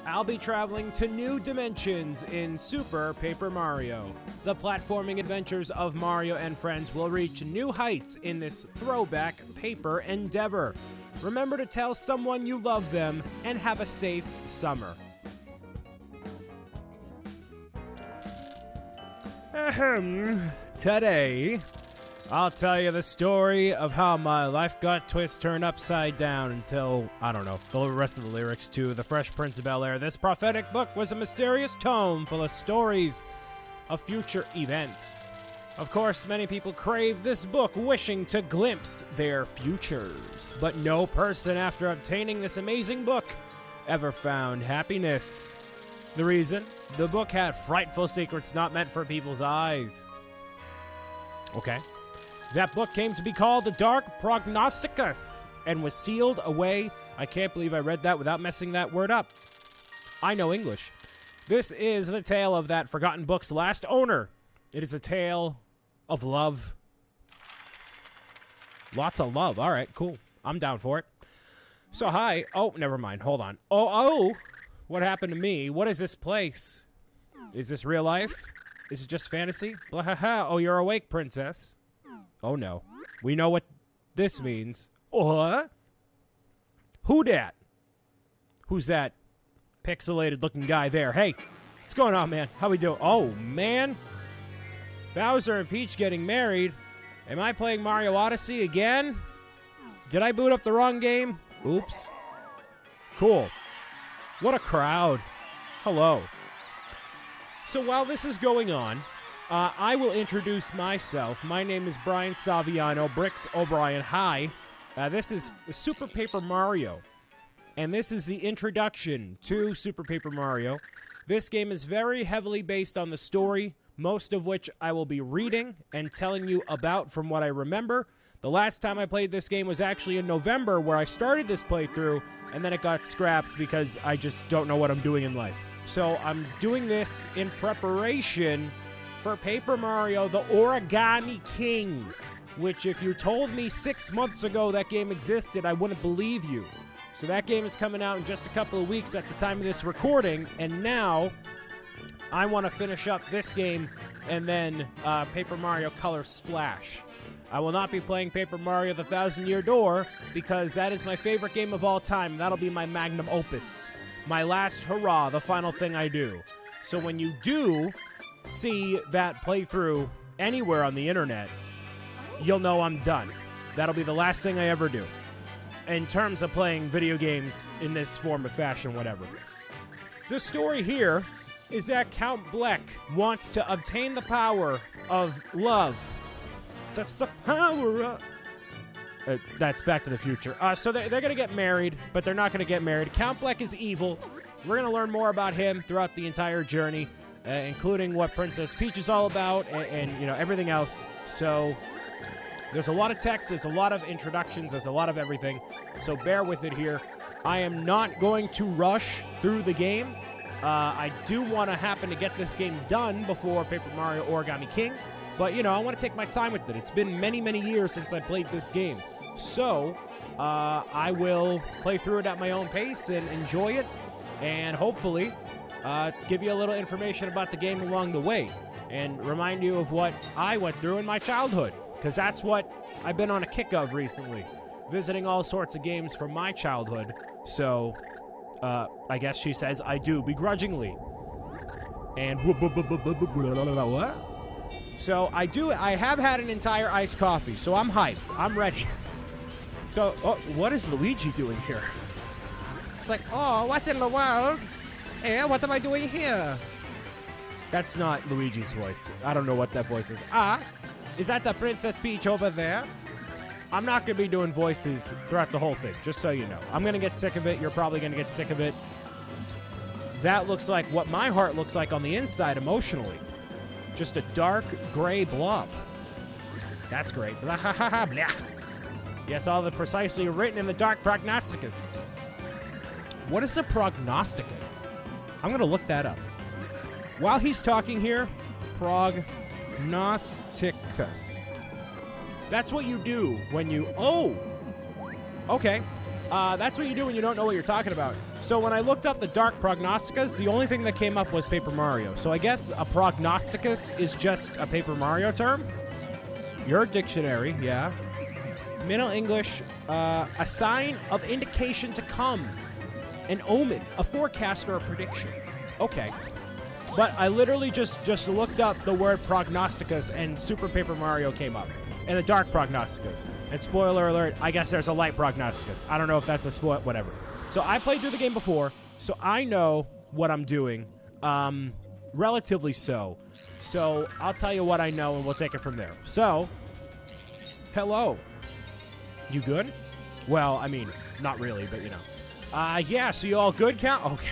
I'll be traveling to new dimensions in Super Paper Mario. The platforming adventures of Mario and friends will reach new heights in this throwback paper endeavor. Remember to tell someone you love them and have a safe summer. Today, I'll tell you the story of how my life got turned upside down until, I don't know, the rest of the lyrics to The Fresh Prince of Bel-Air. This prophetic book was a mysterious tome full of stories of future events. Of course, many people crave this book, wishing to glimpse their futures. But no person, after obtaining this amazing book, ever found happiness. The reason? The book had frightful secrets not meant for people's eyes. Okay. That book came to be called The Dark Prognosticus and was sealed away. I can't believe I read that without messing that word up. I know English. This is the tale of that forgotten book's last owner. It is a tale of love. Lots of love. All right, cool. I'm down for it. So, hi. Oh, never mind. Hold on. Oh. What happened to me? What is this place? Is this real life? Is it just fantasy? Oh, you're awake, princess. Oh, no. We know what this means. What? Who dat? Who's that pixelated-looking guy there? Hey, what's going on, man? How we doing? Oh, man. Bowser and Peach getting married. Am I playing Mario Odyssey again? Did I boot up the wrong game? Oops. Cool. What a crowd. Hello. So while this is going on, I will introduce myself. My name is Brian Saviano, BricksOBrian. Hi. This is Super Paper Mario, and this is the introduction to Super Paper Mario. This game is very heavily based on the story, most of which I will be reading and telling you about from what I remember. The last time I played this game was actually in November, where I started this playthrough, and then it got scrapped because I just don't know what I'm doing in life. So I'm doing this in preparation for Paper Mario, the Origami King, which if you told me 6 months ago that game existed, I wouldn't believe you. So that game is coming out in just a couple of weeks at the time of this recording, and now I want to finish up this game and then Paper Mario Color Splash. I will not be playing Paper Mario The Thousand Year Door because that is my favorite game of all time. That'll be my magnum opus. My last hurrah, the final thing I do. So when you do see that playthrough anywhere on the internet, you'll know I'm done. That'll be the last thing I ever do. In terms of playing video games in this form of fashion, whatever. The story here is that Count Bleck wants to obtain the power of love. That's the power of... that's Back to the Future. So they're going to get married, but they're not going to get married. Count Bleck is evil. We're going to learn more about him throughout the entire journey, including what Princess Peach is all about and you know, everything else. So there's a lot of text, there's a lot of introductions, there's a lot of everything. So bear with it here. I am not going to rush through the game. I do want to happen to get this game done before Paper Mario Origami King. But, you know, I want to take my time with it. It's been many, many years since I played this game. So, I will play through it at my own pace and enjoy it. And hopefully, give you a little information about the game along the way. And remind you of what I went through in my childhood. Because that's what I've been on a kick of recently. Visiting all sorts of games from my childhood. So, I guess she says I do begrudgingly. And what? So I have had an entire iced coffee, so I'm hyped. I'm ready. So, what is Luigi doing here? It's like, oh, what in the world? Eh, what am I doing here? That's not Luigi's voice. I don't know what that voice is. Is that the Princess Peach over there? I'm not going to be doing voices throughout the whole thing, just so you know. I'm going to get sick of it. You're probably going to get sick of it. That looks like what my heart looks like on the inside emotionally. Just a dark gray blob. That's great. Blah, ha, ha, ha, blah. Yes, all the precisely written in the Dark Prognosticus. What is a Prognosticus? I'm going to look that up. While he's talking here, Prognosticus. That's what you do when you... Oh! Okay. That's what you do when you don't know what you're talking about. So when I looked up the Dark Prognosticus, the only thing that came up was Paper Mario. So I guess a Prognosticus is just a Paper Mario term? Your dictionary, yeah. Middle English, a sign of indication to come. An omen, a forecast or a prediction. Okay. But I literally just looked up the word Prognosticus and Super Paper Mario came up. And the Dark Prognosticus. And spoiler alert, I guess there's a Light Prognosticus. I don't know if that's a spoil, whatever. So I played through the game before, so I know what I'm doing. Relatively so. So I'll tell you what I know and we'll take it from there. So, hello. You good? Well, I mean, not really, but you know. Yeah, so you all good, Count? Okay.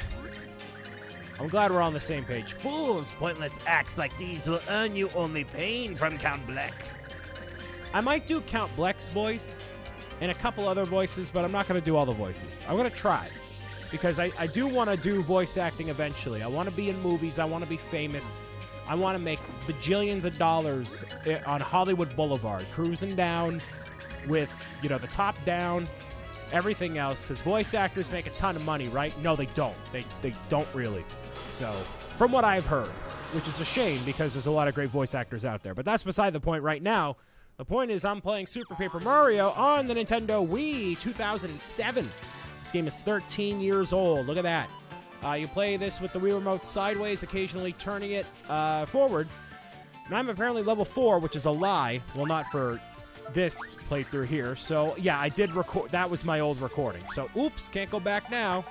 I'm glad we're on the same page. Fools, pointless acts like these will earn you only pain from Count Bleck. I might do Count Bleck's voice and a couple other voices, but I'm not going to do all the voices. I'm going to try because I do want to do voice acting eventually. I want to be in movies. I want to be famous. I want to make bajillions of dollars on Hollywood Boulevard, cruising down with, you know, the top down, everything else, because voice actors make a ton of money, right? No, they don't. They don't really. So, from what I've heard, which is a shame because there's a lot of great voice actors out there. But that's beside the point right now. The point is I'm playing Super Paper Mario on the Nintendo Wii 2007. This game is 13 years old. Look at that. You play this with the Wii Remote sideways, occasionally turning it forward. And I'm apparently level 4, which is a lie. Well, not for this playthrough here. So, yeah, I did record. That was my old recording. So, oops, can't go back now.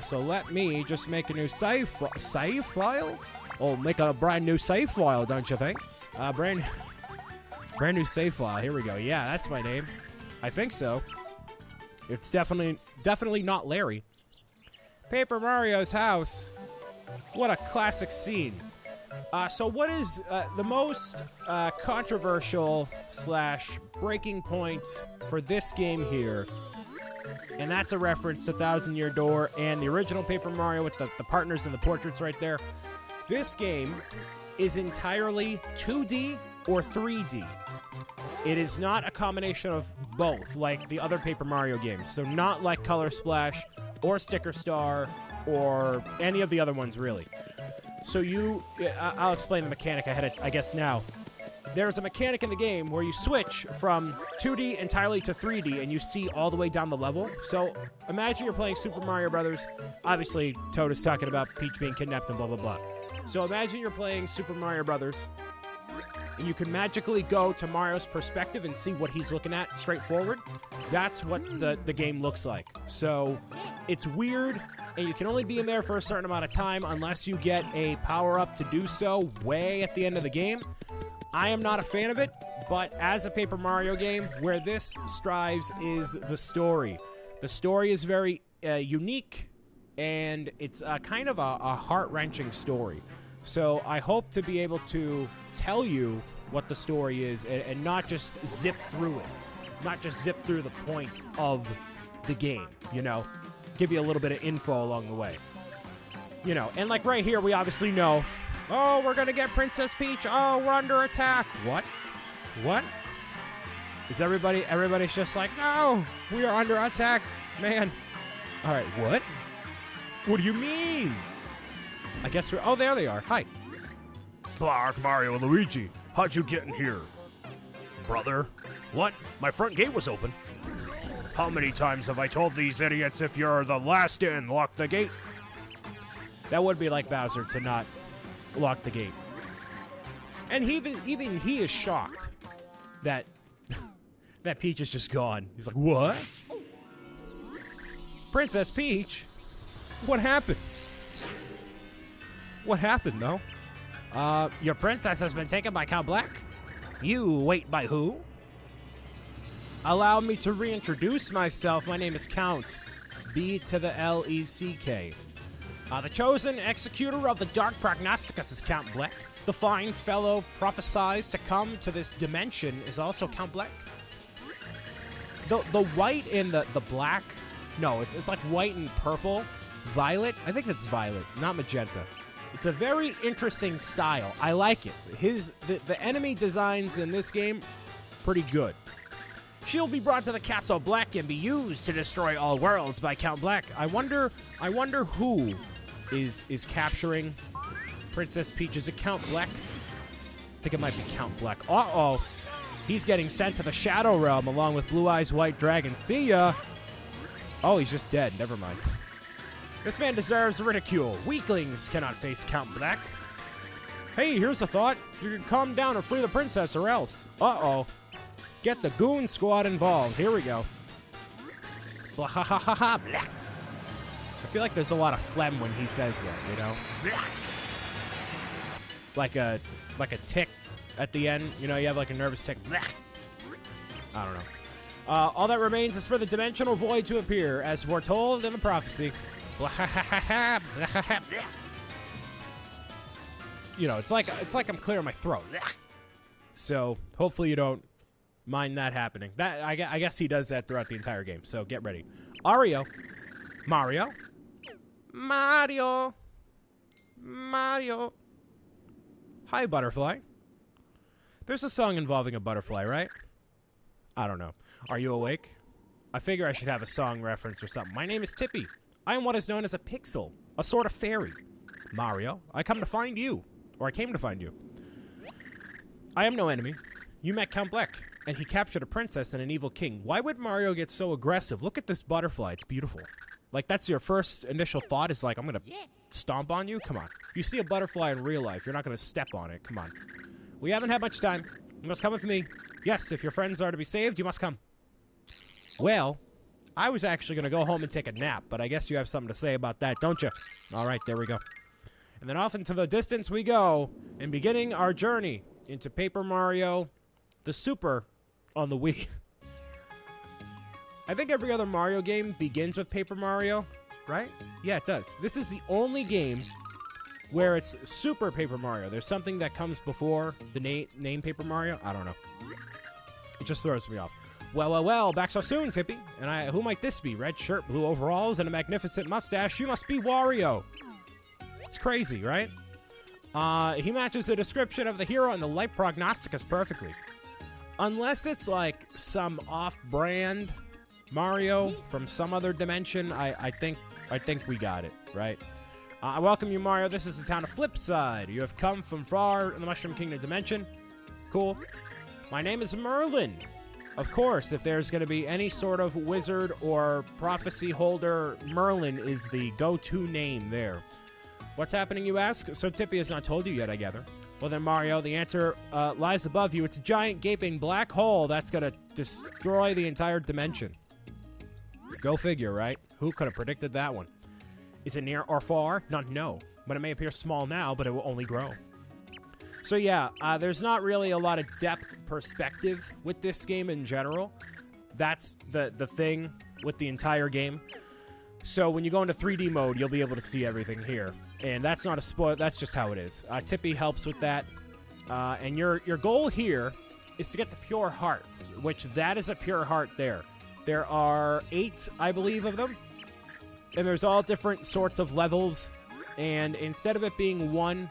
So let me just make a new save file? Oh, make a brand new save file, don't you think? Brand new save file. Here we go. Yeah, that's my name. I think so. It's definitely not Larry. Paper Mario's house. What a classic scene. So what is the most controversial / breaking point for this game here? And that's a reference to Thousand Year Door and the original Paper Mario with the partners and the portraits right there. This game is entirely 2D or 3D. It is not a combination of both like the other Paper Mario games. So not like Color Splash or Sticker Star or any of the other ones really. So I'll explain the mechanic I guess now. There's a mechanic in the game where you switch from 2D entirely to 3D and you see all the way down the level. So imagine you're playing Super Mario Brothers. Obviously, Toad is talking about Peach being kidnapped and blah, blah, blah. So imagine you're playing Super Mario Brothers and you can magically go to Mario's perspective and see what he's looking at straight forward. That's what the game looks like. So it's weird, and you can only be in there for a certain amount of time unless you get a power-up to do so way at the end of the game. I am not a fan of it, but as a Paper Mario game, where this strives is the story. The story is very unique, and it's kind of a heart-wrenching story. So I hope to be able to tell you what the story is and not just zip through it. Not just zip through the points of the game, you know? Give you a little bit of info along the way. You know, and like right here, we obviously know, oh, we're gonna get Princess Peach. Oh, we're under attack. What? What? Is everybody's just like, no, we are under attack, man. All right, what? What do you mean? I guess oh, there they are. Hi. Blark, Mario and Luigi, how'd you get in here? Brother? What? My front gate was open. How many times have I told these idiots if you're the last in, lock the gate? That would be like Bowser to not lock the gate. And even he is shocked that that Peach is just gone. He's like, what? Princess Peach? What happened? What happened, though? Your princess has been taken by Count Bleck? You wait, by who? Allow me to reintroduce myself. My name is Count. B to the L-E-C-K. The chosen executor of the Dark Prognosticus is Count Bleck. The fine fellow prophesies to come to this dimension is also Count Bleck. The white and the black, no, it's like white and purple. Violet? I think it's violet, not magenta. It's a very interesting style. I like it. The enemy designs in this game, pretty good. She'll be brought to the Castle Bleck and be used to destroy all worlds by Count Bleck. I wonder who is capturing Princess Peach. Is it Count Bleck? I think it might be Count Bleck. Uh-oh. He's getting sent to the Shadow Realm along with Blue Eyes White Dragon. See ya. Oh, he's just dead. Never mind. This man deserves ridicule. Weaklings cannot face Count Bleck. Hey, here's a thought. You can calm down and free the princess or else. Uh-oh. Get the goon squad involved. Here we go. Blah, ha, ha, ha, ha, blah. I feel like there's a lot of phlegm when he says that, you know? Blah. Like a tick at the end. You know, you have like a nervous tick. Blah. I don't know. All that remains is for the dimensional void to appear, as foretold in the prophecy. Blah, ha, ha, ha, ha, blah, ha, ha, blah. You know, it's like I'm clearing my throat. So hopefully you don't mind that happening. That I guess he does that throughout the entire game. So get ready. Mario. Hi, butterfly. There's a song involving a butterfly, right? I don't know. Are you awake? I figure I should have a song reference or something. My name is Tippy. I am what is known as a pixel, a sort of fairy. Mario, I came to find you. I am no enemy. You met Count Bleck, and he captured a princess and an evil king. Why would Mario get so aggressive? Look at this butterfly. It's beautiful. Like, that's your first initial thought is like, I'm going to stomp on you? Come on. If you see a butterfly in real life, you're not going to step on it. Come on. We haven't had much time. You must come with me. Yes, if your friends are to be saved, you must come. Well, I was actually going to go home and take a nap, but I guess you have something to say about that, don't you? All right, there we go. And then off into the distance we go, and beginning our journey into Paper Mario, the Super on the Wii. I think every other Mario game begins with Paper Mario, right? Yeah, it does. This is the only game where it's Super Paper Mario. There's something that comes before the name Paper Mario. I don't know. It just throws me off. Well, back so soon, Tippy. And who might this be? Red shirt, blue overalls, and a magnificent mustache. You must be Wario. It's crazy, right? He matches the description of the hero in the Light Prognosticus perfectly. Unless it's like some off-brand Mario from some other dimension, I think we got it, right? I welcome you, Mario. This is the town of Flipside. You have come from far in the Mushroom Kingdom dimension. Cool. My name is Merlin. Of course, if there's going to be any sort of wizard or prophecy holder, Merlin is the go-to name there. What's happening, you ask? So Tippy has not told you yet, I gather. Well then, Mario, the answer lies above you. It's a giant, gaping black hole that's going to destroy the entire dimension. Go figure, right? Who could have predicted that one? Is it near or far? None know. But it may appear small now, but it will only grow. So yeah, there's not really a lot of depth perspective with this game in general. That's the thing with the entire game. So when you go into 3D mode, you'll be able to see everything here. And that's not a spoil, that's just how it is. Tippy helps with that. And your goal here is to get the pure hearts, which that is a pure heart there. There are 8, I believe, of them. And there's all different sorts of levels. And instead of it being one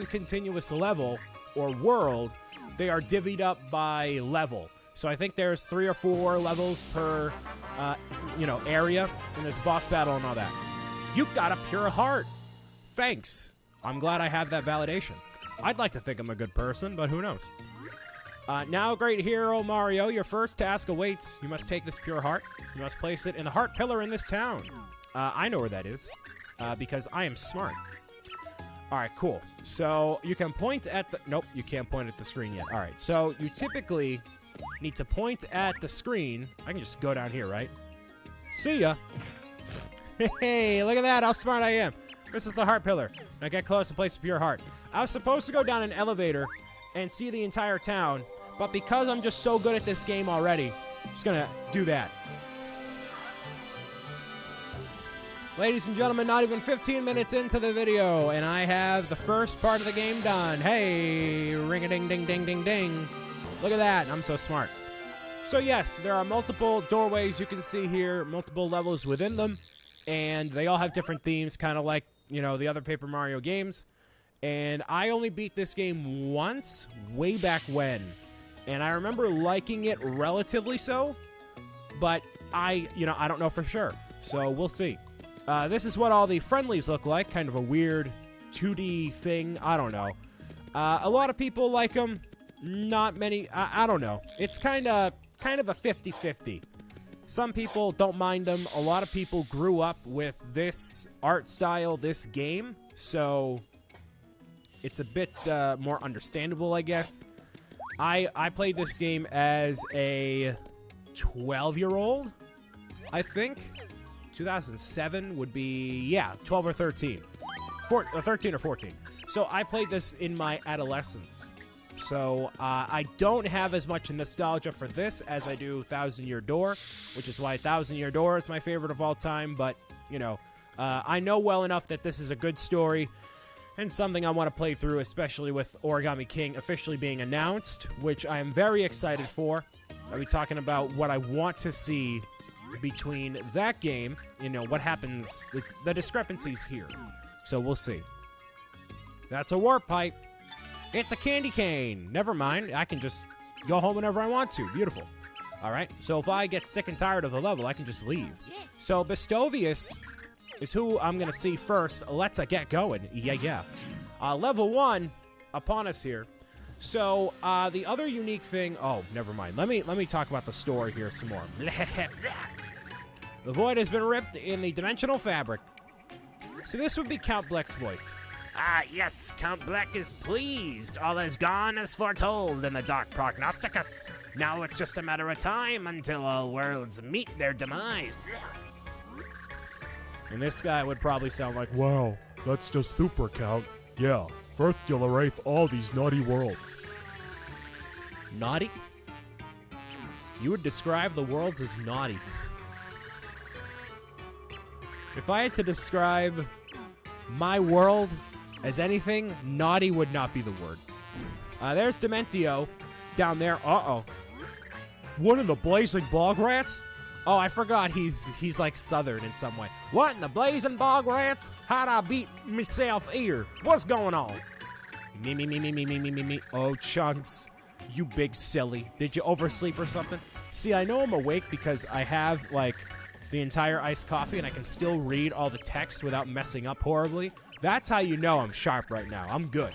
continuous level or world, they are divvied up by level. So I think there's 3 or 4 levels per, area, and there's a boss battle and all that. You got a pure heart. Thanks. I'm glad I have that validation. I'd like to think I'm a good person, but who knows? Now, great hero Mario, your first task awaits. You must take this pure heart. You must place it in the heart pillar in this town. I know where that is, because I am smart. All right, cool. So you can point at the... Nope, you can't point at the screen yet. All right, so you typically need to point at the screen. I can just go down here, right? See ya. Hey, look at that, how smart I am. This is the heart pillar. Now get close and place a pure heart. I was supposed to go down an elevator and see the entire town, but because I'm just so good at this game already, I'm just gonna do that. Ladies and gentlemen, not even 15 minutes into the video, and I have the first part of the game done. Hey, ring-a-ding-ding-ding-ding-ding. Look at that, I'm so smart. So yes, there are multiple doorways you can see here, multiple levels within them, and they all have different themes, kind of like, the other Paper Mario games. And I only beat this game once, way back when. and I remember liking it relatively so, but I don't know for sure, so we'll see. This is what all the friendlies look like, kind of a weird 2D thing, I don't know. A lot of people like them, not many, I don't know. It's kind of a 50-50. Some people don't mind them. A lot of people grew up with this art style, this game, so it's a bit more understandable, I guess. I played this game as a 12-year-old, I think. 2007 would be, yeah, 12 or 13. 13 or 14. So I played this in my adolescence. So I don't have as much nostalgia for this as I do Thousand Year Door, which is why Thousand Year Door is my favorite of all time. But, you know, I know well enough that this is a good story and something I want to play through, especially with Origami King officially being announced, which I am very excited for. I'll be talking about what I want to see between that game, you know, what happens, the discrepancies here. So we'll see. That's a warp pipe. It's a candy cane. Never mind. I can just go home whenever I want to. Beautiful. All right. So if I get sick and tired of the level, I can just leave. So Preposturous is who I'm going to see first. Let's get going. Yeah. Level 1 upon us here. So the other unique thing... Oh, never mind. Let me talk about the story here some more. The void has been ripped in the dimensional fabric. So this would be Count Bleck's voice. Yes, Count Bleck is pleased. All is gone as foretold in the Dark Prognosticus. Now it's just a matter of time until all worlds meet their demise. And this guy would probably sound like, Wow, that's just super, Count. Yeah, first you'll erase all these naughty worlds. naughty? You would describe the worlds as naughty. If I had to describe my world as anything, naughty would not be the word. There's Dementio down there. Uh-oh. One of the blazing bog rats? Oh, I forgot he's like southern in some way. What in the blazing bog rats? How'd I beat myself here? What's going on? Me. Oh, Chunks. You big silly. Did you oversleep or something? See, I know I'm awake because I have, like, the entire iced coffee and I can still read all the text without messing up horribly. That's how you know I'm sharp right now. I'm good.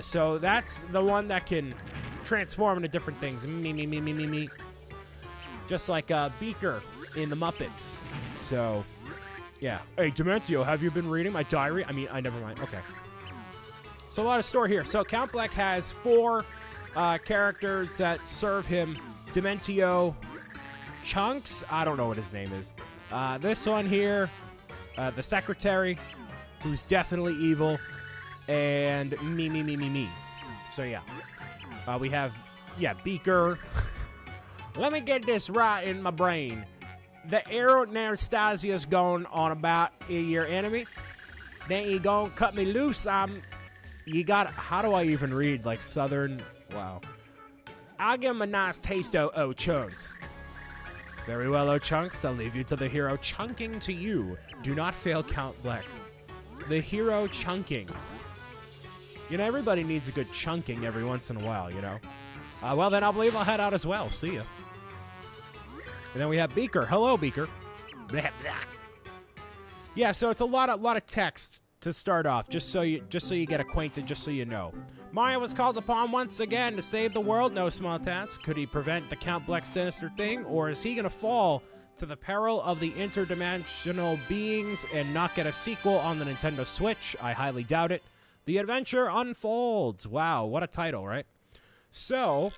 So that's the one that can transform into different things. Me. Just like Beaker in the Muppets. So, yeah. Hey, Dementio, have you been reading my diary? I never mind. Okay. So a lot of story here. So Count Bleck has 4 characters that serve him. Dementio, Chunks, I don't know what his name is. This one here, the secretary, who's definitely evil, and me. So yeah. We have, Beaker. Let me get this right in my brain. The Aeronastasia's going on about your enemy. Then you gonna cut me loose. How do I even read, like, southern? Wow. I'll give him a nice taste of Chunks. Very well, O Chunks. I'll leave you to the hero chunking to you. Do not fail Count Bleck. The hero chunking. You know, everybody needs a good chunking every once in a while, you know. Well, then I believe I'll head out as well. See ya. And then we have Beaker. Hello, Beaker. Blah, blah. Yeah, so it's a lot of text to start off, just so you get acquainted, just so you know. Mario was called upon once again to save the world. No small task. Could he prevent the Count Bleck sinister thing, or is he gonna fall to the peril of the interdimensional beings and not get a sequel on the Nintendo Switch? I highly doubt it. The adventure unfolds. Wow, what a title, right? So,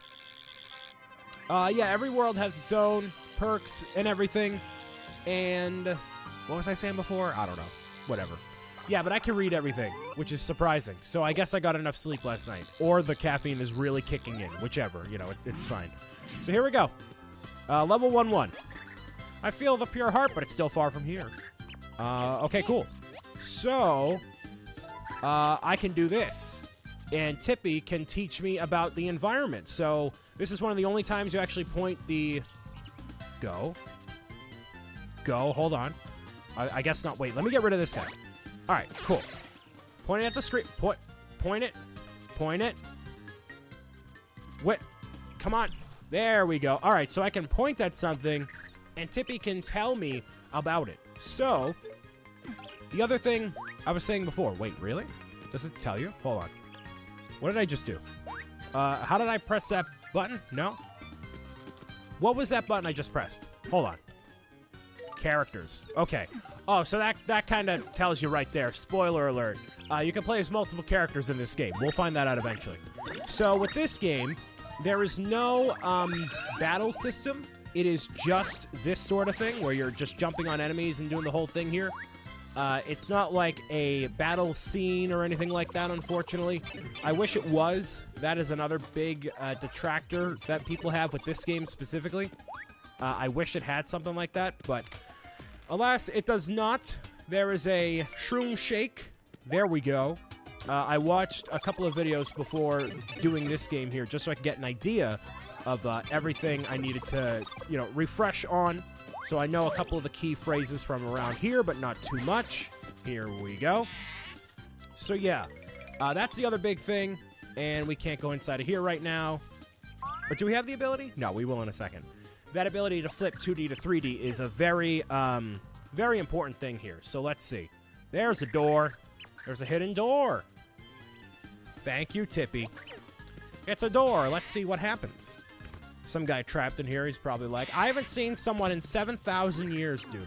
every world has its own perks and everything. And what was I saying before? I don't know. Whatever. Yeah, but I can read everything, which is surprising. So I guess I got enough sleep last night. Or the caffeine is really kicking in. Whichever. You know, it's fine. So here we go. Level 1-1. I feel the pure heart, but it's still far from here. Okay, cool. So, I can do this. And Tippy can teach me about the environment. So, this is one of the only times you actually point the... Go, hold on. I guess not. Wait, let me get rid of this guy. Alright, cool. Point it at the screen. Point it. What? Come on. There we go. All right, so I can point at something, and Tippy can tell me about it. So, the other thing I was saying before. Wait, really? Does it tell you? Hold on. What did I just do? How did I press that button? No? What was that button I just pressed? Hold on. Characters. Okay. Oh, so that kind of tells you right there. Spoiler alert. You can play as multiple characters in this game. We'll find that out eventually. So with this game, there is no battle system. It is just this sort of thing where you're just jumping on enemies and doing the whole thing here. It's not like a battle scene or anything like that, unfortunately. I wish it was. That is another big detractor that people have with this game specifically. I wish it had something like that, but alas, it does not. There is a shroom shake. There we go. I watched a couple of videos before doing this game here just so I could get an idea of everything I needed to, refresh on. So I know a couple of the key phrases from around here, but not too much. Here we go. So yeah, that's the other big thing, and we can't go inside of here right now. Or do we have the ability? No, we will in a second. That ability to flip 2D to 3D is a very, very important thing here. So let's see. There's a door. There's a hidden door. Thank you, Tippy. It's a door. Let's see what happens. Some guy trapped in here. He's probably like, I haven't seen someone in 7,000 years, dude.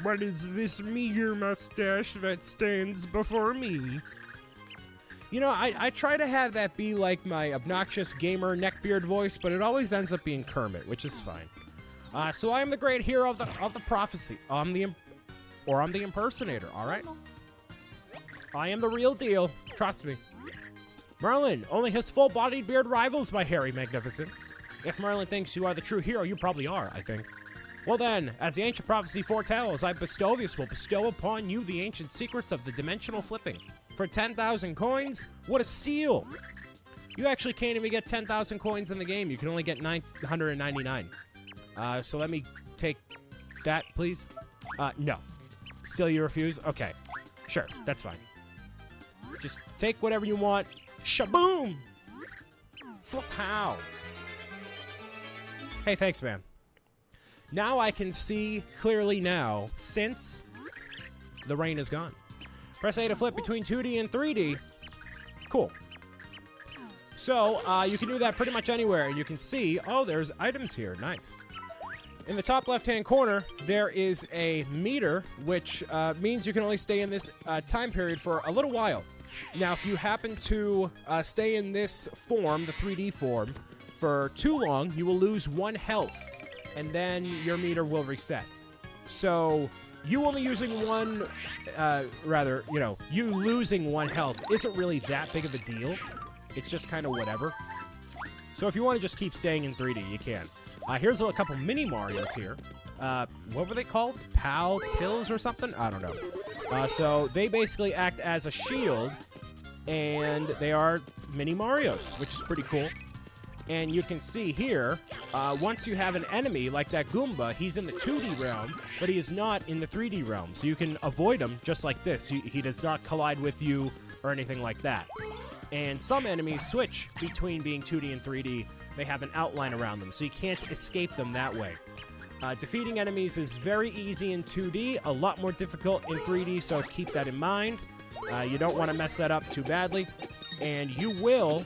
What is this meager mustache that stands before me? You know, I try to have that be like my obnoxious gamer neckbeard voice, but it always ends up being Kermit, which is fine. So I am the great hero of the prophecy. I'm the impersonator, all right? I am the real deal. Trust me. Merlin, only his full-bodied beard rivals my hairy magnificence. If Merlin thinks you are the true hero, you probably are, I think. Well then, as the ancient prophecy foretells, Bestovius will bestow upon you the ancient secrets of the dimensional flipping. For 10,000 coins, what a steal! You actually can't even get 10,000 coins in the game. You can only get 999. So let me take that, please. No. Still you refuse? Okay. Sure, that's fine. Just take whatever you want. Shaboom! Flip-pow! Hey, thanks, man. Now I can see clearly now, since the rain is gone. Press A to flip between 2D and 3D. Cool. So, you can do that pretty much anywhere. You can see, oh, there's items here. Nice. In the top left-hand corner, there is a meter, which means you can only stay in this time period for a little while. Now, if you happen to stay in this form, the 3D form, for too long, you will lose 1 health, and then your meter will reset. So, you only using one, you losing 1 health isn't really that big of a deal. It's just kind of whatever. So if you want to just keep staying in 3D, you can. Here's a couple mini Marios here. What were they called? Pal Pills or something? I don't know. So they basically act as a shield, and they are mini Marios, which is pretty cool. And you can see here, once you have an enemy like that Goomba, he's in the 2D realm, but he is not in the 3D realm. So you can avoid him just like this. He does not collide with you or anything like that. And some enemies switch between being 2D and 3D. They have an outline around them, so you can't escape them that way. Defeating enemies is very easy in 2D, a lot more difficult in 3D, so keep that in mind. You don't want to mess that up too badly. And you will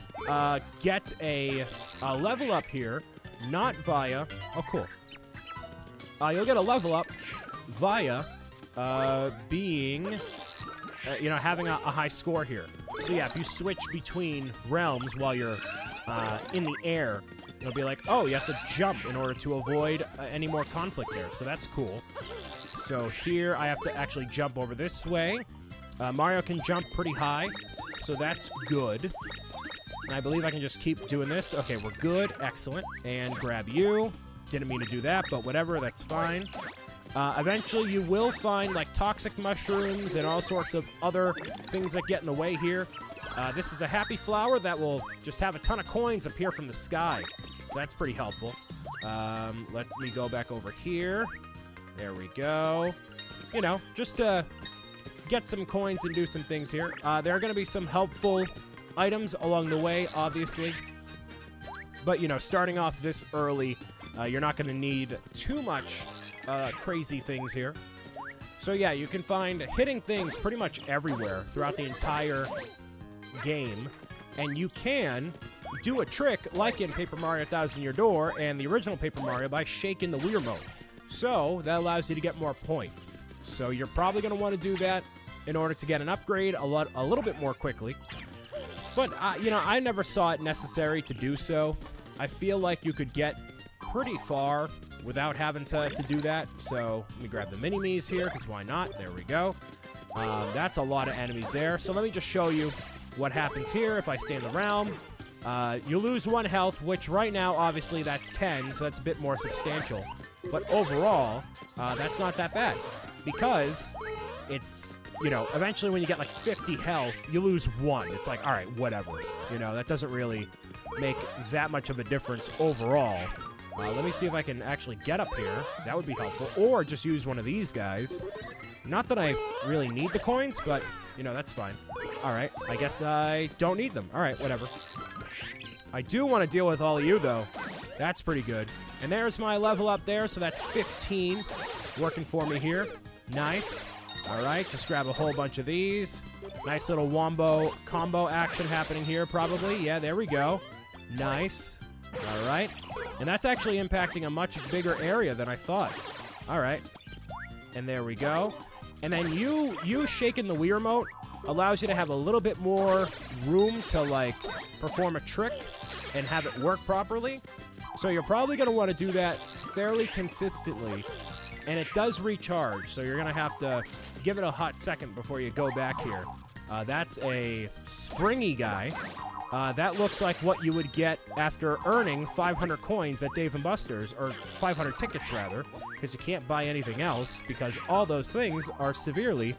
get a level up here, not via... Oh, cool. You'll get a level up via being... having a high score here. So yeah, if you switch between realms while you're in the air, it'll be like, oh, you have to jump in order to avoid any more conflict there. So that's cool. So here I have to actually jump over this way. Mario can jump pretty high, so that's good. And I believe I can just keep doing this. Okay, we're good. Excellent. And grab you. Didn't mean to do that, but whatever, that's fine. Eventually, you will find, like, toxic mushrooms and all sorts of other things that get in the way here. This is a happy flower that will just have a ton of coins appear from the sky. So that's pretty helpful. Let me go back over here. There we go. Just to get some coins and do some things here. There are going to be some helpful items along the way, obviously. But, you know, starting off this early, you're not going to need too much crazy things here. So, yeah, you can find hitting things pretty much everywhere throughout the entire game. And you can do a trick like in Paper Mario 1000 Year Door and the original Paper Mario by shaking the Wii Remote. So, that allows you to get more points. So, you're probably going to want to do that in order to get an upgrade a little bit more quickly. But, you know, I never saw it necessary to do so. I feel like you could get pretty far without having to do that. So, let me grab the mini-me's here, because why not? There we go. That's a lot of enemies there. So, let me just show you what happens here if I stay in the realm. You lose 1 health, which right now, obviously, that's 10, so that's a bit more substantial. But overall, that's not that bad, because it's... You know, eventually when you get like 50 health, you lose 1. It's like, all right, whatever. You know, that doesn't really make that much of a difference overall. Let me see if I can actually get up here. That would be helpful. Or just use one of these guys. Not that I really need the coins, but, you know, that's fine. All right, I guess I don't need them. All right, whatever. I do want to deal with all of you, though. That's pretty good. And there's my level up there, so that's 15 working for me here. Nice. All right, just grab a whole bunch of these. Nice little wombo combo action happening here, probably. Yeah, there we go. Nice. All right. And that's actually impacting a much bigger area than I thought. All right. And there we go. And then you shaking the Wii Remote allows you to have a little bit more room to, like, perform a trick and have it work properly. So you're probably going to want to do that fairly consistently. And it does recharge, so you're going to have to give it a hot second before you go back here. That's a springy guy. That looks like what you would get after earning 500 coins at Dave & Buster's, or 500 tickets, rather, because you can't buy anything else, because all those things are severely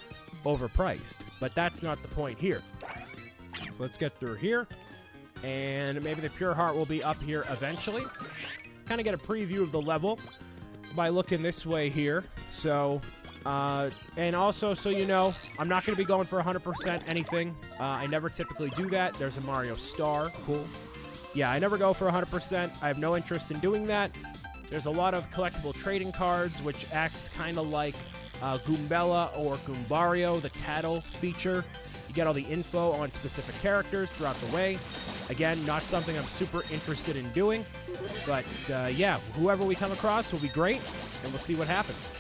overpriced. But that's not the point here. So let's get through here, and maybe the Pure Heart will be up here eventually. Kind of get a preview of the level by looking this way here. So, and also, so you know, I'm not going to be going for 100% anything. I never typically do that. There's a Mario Star. Cool. Yeah, I never go for 100%. I have no interest in doing that. There's a lot of collectible trading cards, which acts kind of like Goombella or Goombario, the Tattle feature. You get all the info on specific characters throughout the way. Again, not something I'm super interested in doing. But, yeah, whoever we come across will be great, and we'll see what happens.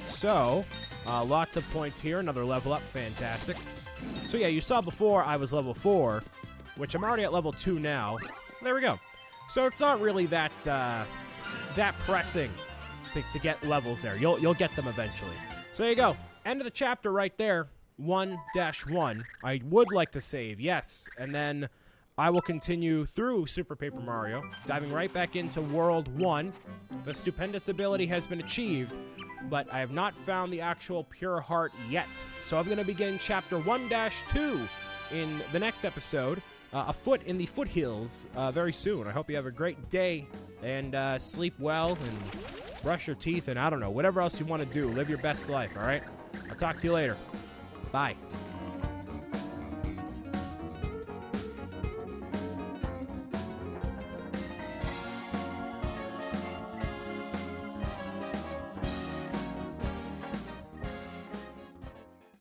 So, lots of points here. Another level up. Fantastic. So, yeah, you saw before I was level 4, which I'm already at level 2 now. There we go. So, it's not really that pressing to get levels there. You'll get them eventually. So, there you go. End of the chapter right there. 1-1. I would like to save, yes. And then I will continue through Super Paper Mario, diving right back into World 1. The stupendous ability has been achieved, but I have not found the actual Pure Heart yet. So I'm going to begin Chapter 1-2 in the next episode, afoot in the foothills, very soon. I hope you have a great day, and sleep well, and brush your teeth, and I don't know, whatever else you want to do. Live your best life, all right? I'll talk to you later. Bye.